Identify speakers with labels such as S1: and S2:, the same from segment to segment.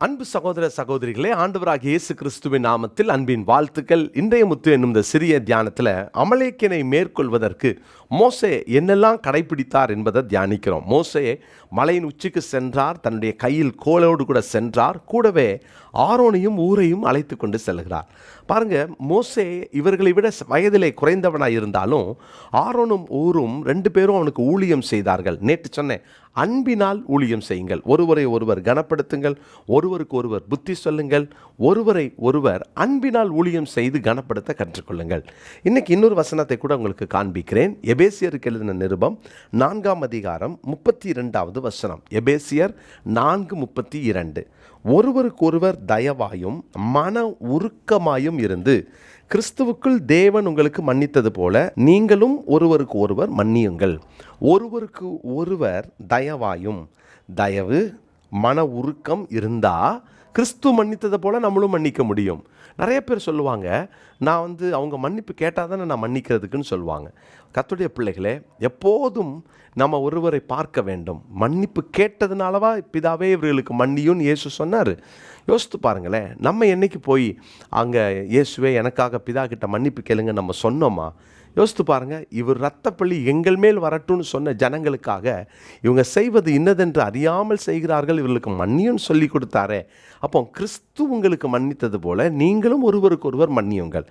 S1: அன்பு சகோதர சகோதரிகளே, ஆண்டவராகிய இயேசு கிறிஸ்துவின் நாமத்தில் அன்பின் வாழ்த்துக்கள். இன்றைய முத்து என்னும் இந்த சிறிய தியானத்தில் அமலேக்கினை மேற்கொள்வதற்கு மோசே என்னெல்லாம் கடைபிடித்தார் என்பதை தியானிக்கிறோம். மோசே மலையின் உச்சிக்கு சென்றார், தன்னுடைய கையில் கோலோடு கூட சென்றார், கூடவே ஆரோனையும் ஊரையும் அழைத்து கொண்டு செல்கிறார். பாருங்க, மோசே இவர்களை விட வயதிலே குறைந்தவனாக இருந்தாலும் ஆரோனும் ஊரும் ரெண்டு பேரும் அவனுக்கு ஊழியம் செய்தார்கள். நேற்று சொன்னேன், அன்பினால் ஊழியம் செய்யுங்கள், ஒருவரை ஒருவர் கனப்படுத்துங்கள், ஒருவருக்கு ஒருவர் புத்தி சொல்லுங்கள், ஒருவரை ஒருவர் அன்பினால் ஊழியம் செய்து கனப்படுத்த கற்றுக்கொள்ளுங்கள். இன்னைக்கு இன்னொரு வசனத்தை கூட உங்களுக்கு காண்பிக்கிறேன். எபேசியருக்கு எழுதின நிருபம் 4ஆம் அதிகாரம் 32வது வசனம். எபேசியர் 4:32. ஒருவருக்கொருவர் தயவாயும் மன உருக்கமாயும் இருந்து கிறிஸ்துவுக்குள் தேவன் உங்களுக்கு மன்னித்தது போல நீங்களும் ஒருவருக்கு ஒருவர் மன்னியுங்கள். ஒருவருக்கு ஒருவர் தயவாயும், தயவு மன உருக்கம் இருந்தால் கிறிஸ்து மன்னித்ததை போல் நம்மளும் மன்னிக்க முடியும். நிறைய பேர் சொல்லுவாங்க, நான் அவங்க மன்னிப்பு கேட்டால் தானே நான் மன்னிக்கிறதுக்குன்னு சொல்லுவாங்க. கர்த்தருடைய பிள்ளைகளே, எப்போதும் நம்ம ஒருவரை பார்க்க வேண்டும். மன்னிப்பு கேட்டதுனாலவா பிதாவே இவர்களுக்கு மன்னியும்னு இயேசு சொன்னார்? யோசித்து பாருங்களேன். நம்ம என்னைக்கு போய் அங்கே இயேசுவே எனக்காக பிதா கிட்ட மன்னிப்பு கேளுங்க நம்ம சொன்னோமா? யோசித்து பாருங்கள். இவர் இரத்தப்பள்ளி எங்கள் மேல் வரட்டும்னு சொன்ன ஜனங்களுக்காக இவங்க செய்வது இன்னதென்று அறியாமல் செய்கிறார்கள், இவர்களுக்கு மன்னியும் சொல்லி கொடுத்தாரே. அப்போ கிறிஸ்து உங்களுக்கு மன்னித்தது போல நீங்களும் ஒருவருக்கு ஒருவர் மன்னியுங்கள்.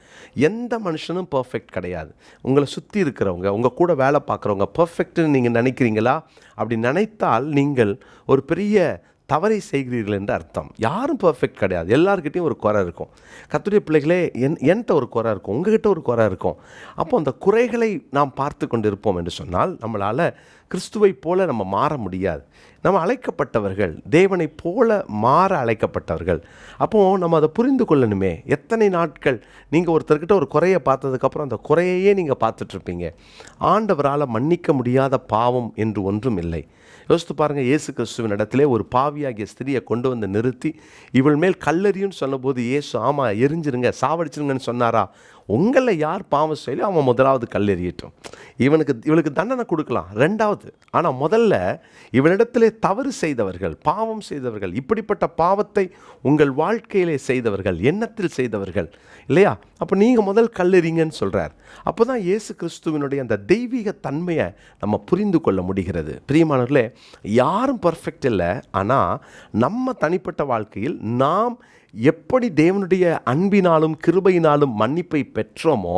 S1: எந்த மனுஷனும் பர்ஃபெக்ட் கிடையாது. உங்களை சுற்றி இருக்கிறவங்க, உங்கள் கூட வேலை பார்க்குறவங்க பர்ஃபெக்ட்னு நீங்கள் நினைக்கிறீங்களா? அப்படி நினைத்தால் நீங்கள் ஒரு பெரிய தவறை செய்கிறீர்கள் என்று அர்த்தம். யாரும் பர்ஃபெக்ட் கிடையாது. எல்லாருக்கிட்டையும் ஒரு குறை இருக்கும். கர்த்தருடைய பிள்ளைகளே, என்கிட்ட ஒரு குறை இருக்கும், உங்ககிட்ட ஒரு குறை இருக்கும். அப்போ அந்த குறைகளை நாம் பார்த்து கொண்டு இருப்போம் என்று சொன்னால் நம்மளால் கிறிஸ்துவை போல நம்ம மாற முடியாது. நம்ம அழைக்கப்பட்டவர்கள், தேவனை போல மாற அழைக்கப்பட்டவர்கள். அப்போது நம்ம அதை புரிந்து கொள்ளணுமே. எத்தனை நாட்கள் நீங்கள் ஒருத்தர்கிட்ட ஒரு குறையை பார்த்ததுக்கப்புறம் அந்த குறையையே நீங்கள் பார்த்துட்ருப்பீங்க. ஆண்டவரால் மன்னிக்க முடியாத பாவம் என்று ஒன்றும் இல்லை. யோசித்து பாருங்கள், இயேசு கிறிஸ்துவின் இடத்திலே ஒரு பாவியாகிய ஸ்திரியை கொண்டு வந்து நிறுத்தி இவள் மேல் கல்லெறியுன்னு சொன்னபோது இயேசு ஆமாம் எரிஞ்சிருங்க, சாவடிச்சிருங்கன்னு சொன்னாரா? உங்களை யார் பாவம் செய்யலையோ அவன் முதலாவது கல்லெறியட்டும். இவளுக்கு தண்டனை கொடுக்கலாம் ரெண்டாவது. ஆனால் முதல்ல இவனிடத்திலே தவறு செய்தவர்கள், பாவம் செய்தவர்கள், இப்படிப்பட்ட பாவத்தை உங்கள் வாழ்க்கையிலே செய்தவர்கள், எண்ணத்தில் செய்தவர்கள் இல்லையா? அப்போ நீங்கள் முதல் கல்லெறிங்கன்னு சொல்கிறார். அப்போ தான் இயேசு கிறிஸ்துவினுடைய அந்த தெய்வீக தன்மையை நம்ம புரிந்து கொள்ள முடிகிறது. பிரியமானவர்களே, யாரும் பர்ஃபெக்ட் இல்லை. ஆனால் நம்ம தனிப்பட்ட வாழ்க்கையில் நாம் எப்படி தேவனுடைய அன்பினாலும் கிருபையினாலும் மன்னிப்பை பெற்றோமோ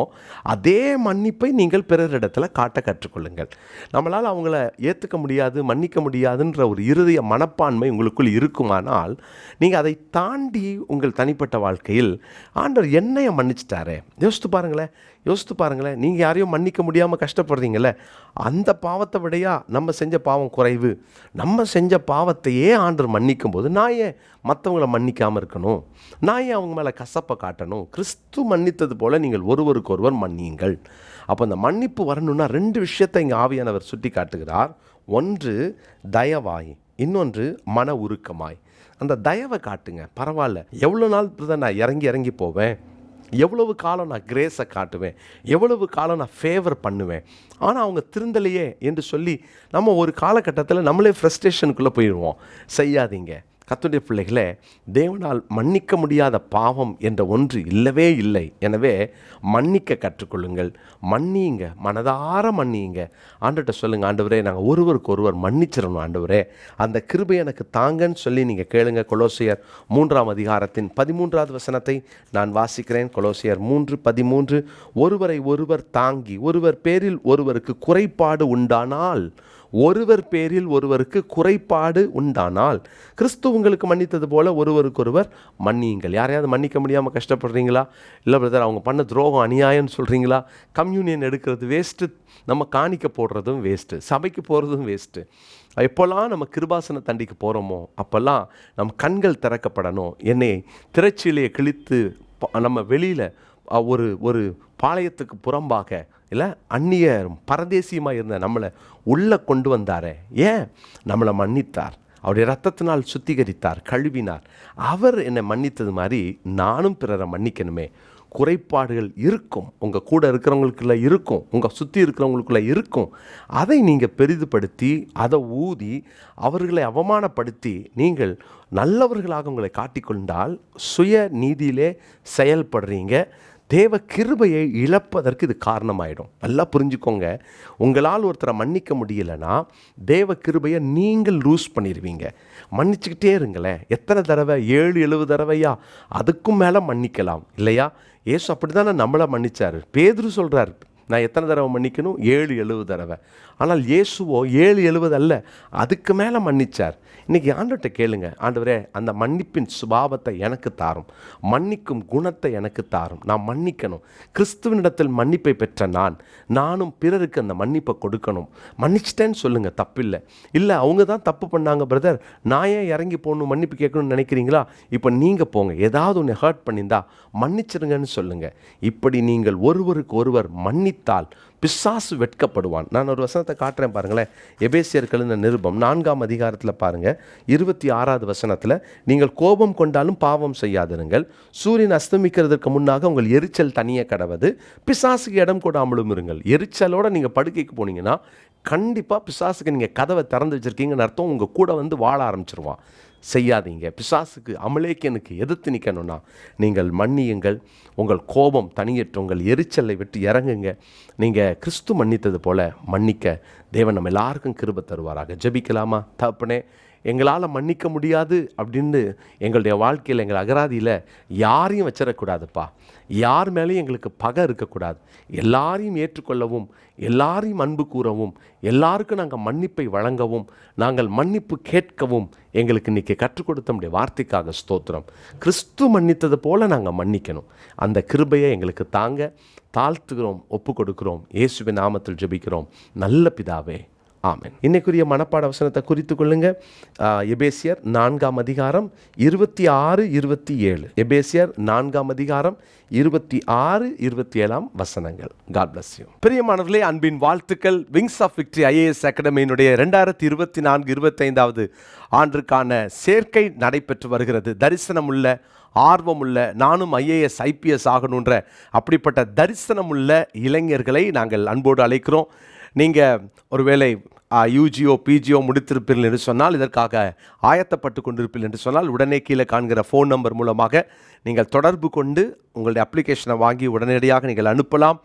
S1: அதே மன்னிப்பை நீங்கள் பிறரிடத்தில் காட்ட கற்றுக்கொள்ளுங்கள். நம்மளால் அவங்கள ஏற்றுக்க முடியாது, மன்னிக்க முடியாதுன்ற ஒரு இருதய மனப்பான்மை உங்களுக்குள் இருக்குமானால் நீங்கள் அதை தாண்டி உங்கள் தனிப்பட்ட வாழ்க்கையில் ஆண்டவர் என்னைய மன்னிச்சிட்டாரே. யோசித்து பாருங்களேன். நீங்கள் யாரையும் மன்னிக்க முடியாமல் கஷ்டப்படுறீங்களே, அந்த பாவத்தை விடையா நம்ம செஞ்ச பாவம் குறைவு? நம்ம செஞ்ச பாவத்தையே ஆண்டவர் மன்னிக்கும் போது நான் ஏன் மற்றவங்கள மன்னிக்காமல் இருக்கணும்? நான் ஏன் அவங்க மேலே கசப்பை காட்டணும்? கிறிஸ்து மன்னித்தது போல் நீங்கள் ஒருவருக்கு ஒருவர் மன்னியுங்கள். அப்போ அந்த மன்னிப்பு வரணும்னா ரெண்டு விஷயத்தை இங்கே ஆவியானவர் சுட்டி காட்டுகிறார். ஒன்று தயவாய், இன்னொன்று மன உருக்கமாய். அந்த தயவை காட்டுங்க. பரவாயில்ல, எவ்வளோ நாள் நான் இறங்கி போவேன், எவ்வளவு காலம் நான் கிரேஸை காட்டுவேன், எவ்வளவு காலம் நான் ஃபேவர் பண்ணுவேன், ஆனால் அவங்க திருந்தலையே என்று சொல்லி நம்ம ஒரு காலகட்டத்தில் நம்மளே ஃப்ரஸ்ட்ரேஷனுக்குள்ளே போயிடுவோம். செய்யாதீங்க. கர்த்தருடைய பிள்ளைகளே, தேவனால் மன்னிக்க முடியாத பாவம் என்ற ஒன்று இல்லவே இல்லை. எனவே மன்னிக்க கற்றுக்கொள்ளுங்கள், மன்னியுங்க, மனதார மன்னியுங்க. ஆண்டவர்கிட்ட சொல்லுங்கள், ஆண்டவரே நாங்கள் ஒருவருக்கு ஒருவர் மன்னிச்சிடணும், ஆண்டவரே அந்த கிருபை எனக்கு தாங்கன்னு சொல்லி நீங்கள் கேளுங்க. கொலோசியர் 3ஆம் அதிகாரத்தின் 13வது வசனத்தை நான் வாசிக்கிறேன். கொலோசியர் 3:13. ஒருவரை ஒருவர் தாங்கி ஒருவர் பேரில் ஒருவருக்கு குறைபாடு உண்டானால், ஒருவர் பேரில் ஒருவருக்கு குறைபாடு உண்டானால் கிறிஸ்து உங்களுக்கு மன்னித்தது போல ஒருவருக்கொருவர் மன்னியுங்கள். யாரையாவது மன்னிக்க முடியாமல் கஷ்டப்படுறீங்களா? இல்லை பிரதர் அவங்க பண்ண துரோகம் அநியாயம்னு சொல்கிறீங்களா? கம்யூனியன் எடுக்கிறது வேஸ்ட்டு, நம்ம காணிக்க போடுறதும் வேஸ்ட்டு, சபைக்கு போகிறதும் வேஸ்ட்டு. எப்போல்லாம் நம்ம கிருபாசன தண்டிக்கு போகிறோமோ அப்போல்லாம் நம்ம கண்கள் திறக்கப்படணும். என்னை திரைச்சீலையை கிழித்து நம்ம வெளியில் ஒரு பாளையத்துக்கு புறம்பாக இல்லை அந்நிய பரதேசியமாக இருந்த நம்மளை உள்ளே கொண்டு வந்தாரே. ஏன்? நம்மளை மன்னித்தார், அவருடைய இரத்தத்தினால் சுத்திகரித்தார், கழுவினார். அவர் என்னை மன்னித்தது மாதிரி நானும் பிறரை மன்னிக்கணுமே. குறைபாடுகள் இருக்கும், உங்கள் கூட இருக்கிறவங்களுக்குள்ள இருக்கும், உங்கள் சுற்றி இருக்கிறவங்களுக்குள்ள இருக்கும். அதை நீங்கள் பெரிதுபடுத்தி அதை ஊதி அவர்களை அவமானப்படுத்தி நீங்கள் நல்லவர்களாக உங்களை காட்டிக்கொண்டால் சுய நீதியிலே செயல்படுறீங்க. தேவ கிருபையை இழப்பதற்கு இது காரணமாயிடும். நல்லா புரிஞ்சுக்கோங்க. உங்களால் ஒருத்தரை மன்னிக்க முடியலைன்னா தேவ கிருபையை நீங்கள் லூஸ் பண்ணிடுவீங்க. மன்னிச்சுக்கிட்டே இருங்களேன். எத்தனை தடவை? 7-7 தடவையா? அதுக்கும் மேலே மன்னிக்கலாம் இல்லையா? ஏசு அப்படி தானே நம்மளை மன்னிச்சார். பேதுரு சொல்கிறார், நான் எத்தனை தடவை மன்னிக்கணும்? 7-7 தடவை. ஆனால் இயேசுவோ 7-7 அல்ல, அதுக்கு மேலே மன்னிச்சார். இன்றைக்கி ஆண்டவர்கிட்ட கேளுங்க, ஆண்டவரே அந்த மன்னிப்பின் சுபாவத்தை எனக்கு தாரும், மன்னிக்கும் குணத்தை எனக்கு தாரும், நான் மன்னிக்கணும். கிறிஸ்துவனிடத்தில் மன்னிப்பை பெற்ற நானும் பிறருக்கு அந்த மன்னிப்பை கொடுக்கணும். மன்னிச்சிட்டேன்னு சொல்லுங்கள், தப்பில்லை. இல்லை அவங்க தான் தப்பு பண்ணாங்க பிரதர், நான் ஏன் இறங்கி போகணும் மன்னிப்பு கேட்கணும்னு நினைக்கிறீங்களா? இப்போ நீங்கள் போங்க, ஏதாவது ஒன்று ஹர்ட் பண்ணியிருந்தா மன்னிச்சிருங்கன்னு சொல்லுங்கள். இப்படி நீங்கள் ஒருவருக்கு ஒருவர் மன்னித்தால் பிசாசு வெட்கப்படுவான். நான் ஒரு வசனத்தை காட்டுறேன் பாருங்களேன். எபேசியர் எழுதின நிருபம் 4ஆம் அதிகாரத்தில் பாருங்கள், 26வது வசனத்தில், நீங்கள் கோபம் கொண்டாலும் பாவம் செய்யாதிருங்கள், சூரியன் அஸ்தமிக்கிறதுக்கு முன்னாக உங்கள் எரிச்சல் தனியே கடவது, பிசாசுக்கு இடம் கொடாமலும் இருங்கள். எரிச்சலோடு நீங்கள் படுக்கைக்கு போனீங்கன்னா கண்டிப்பாக பிசாசுக்கு நீங்கள் கதவை திறந்து வச்சுருக்கீங்கன்னு அர்த்தம். உங்கள் கூட வந்து வாழ ஆரம்பிச்சிருவான். செய்யாதீங்க. பிசாசுக்கு அமலேக்கியனுக்கு எதிர்த்து நிற்கணும்னா நீங்கள் மன்னியுங்கள். உங்கள் கோபம் தனியற்ற உங்கள் எரிச்சலை விட்டு இறங்குங்க. நீங்கள் கிறிஸ்து மன்னித்தது போல மன்னிக்க தேவன் நம்ம எல்லாருக்கும் கிருபை தருவாராக. ஜெபிக்கலாமா? தகப்பனே, எங்களால் மன்னிக்க முடியாது அப்படின்னு எங்களுடைய வாழ்க்கையில் எங்கள் அகராதியில் யாரையும் வச்சிடக்கூடாதுப்பா. யார் மேலேயும் எங்களுக்கு பகை இருக்கக்கூடாது. எல்லாரையும் ஏற்றுக்கொள்ளவும், எல்லாரையும் அன்பு கூறவும், எல்லாருக்கும் நாங்கள் மன்னிப்பை வழங்கவும், நாங்கள் மன்னிப்பு கேட்கவும் எங்களுக்கு இன்றைக்கி கற்றுக் கொடுத்த நம்முடைய வார்த்தைக்காக ஸ்தோத்திரம். கிறிஸ்து மன்னித்தது போல் நாங்கள் மன்னிக்கணும். அந்த கிருபையை எங்களுக்கு தாங்க. தாழ்த்துகிறோம், ஒப்பு கொடுக்கிறோம். இயேசுவின் நாமத்தில் ஜெபிக்கிறோம் நல்ல பிதாவே, ஆமென். இன்னைக்குரிய மனப்பாட வசனத்தை குறித்து கொள்ளுங்க. எபேசியர் 4ஆம் அதிகாரம் 26-27. எபேசியர் 4ஆம் அதிகாரம் 26-27 வசனங்கள். God bless you. பிரியமானவர்களே, அன்பின் வாழ்த்துக்கள். விங்ஸ் ஆஃப் விக்டரி IAS அகாடமியினுடைய 2024-25வது ஆண்டிற்கான சேர்க்கை நடைபெற்று வருகிறது. தரிசனமுள்ள, ஆர்வமுள்ள, நானும் IAS IPS ஆகணுன்ற அப்படிப்பட்ட தரிசனமுள்ள இளைஞர்களை நாங்கள் அன்போடு அழைக்கிறோம். நீங்கள் ஒருவேளை UGO PGO முடித்திருப்பீர்கள் என்று சொன்னால், இதற்காக ஆயத்தப்பட்டு கொண்டிருப்பீர்கள் என்று சொன்னால், உடனே கீழே காண்கிற ஃபோன் நம்பர் மூலமாக நீங்கள் தொடர்பு கொண்டு உங்களுடைய அப்ளிகேஷனை வாங்கி உடனடியாக நீங்கள் அனுப்பலாம்.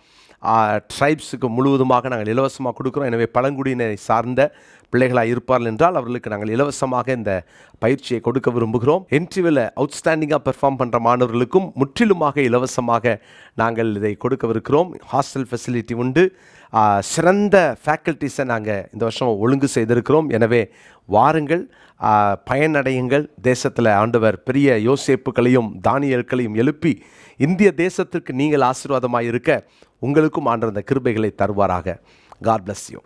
S1: ட்ரைப்ஸுக்கு முழுவதுமாக நாங்கள் இலவசமாக கொடுக்குறோம். எனவே பழங்குடியினரை சார்ந்த பிள்ளைகளாக இருப்பார்கள் என்றால் அவர்களுக்கு நாங்கள் இலவசமாக இந்த பயிற்சியை கொடுக்க விரும்புகிறோம். என்ட்ரிவில் அவுட்ஸ்டாண்டிங்காக பெர்ஃபார்ம் பண்ணுற மாணவர்களுக்கும் முற்றிலுமாக இலவசமாக நாங்கள் இதை கொடுக்கவிருக்கிறோம். ஹாஸ்டல் ஃபெசிலிட்டி உண்டு. சிறந்த ஃபேக்கல்ட்டிஸை நாங்கள் இந்த வருஷம் ஒழுங்கு செய்திருக்கிறோம். எனவே வாருங்கள், பயனடையுங்கள். தேசத்தில் ஆண்டவர் பெரிய யோசேப்புகளையும் தானியேல்களையும் எழுப்பி இந்திய தேசத்திற்கு நீங்கள் ஆசீர்வாதமாக இருக்க உங்களுக்கும் ஆண்டவர் அந்த கிருபைகளை தருவாராக. God bless you.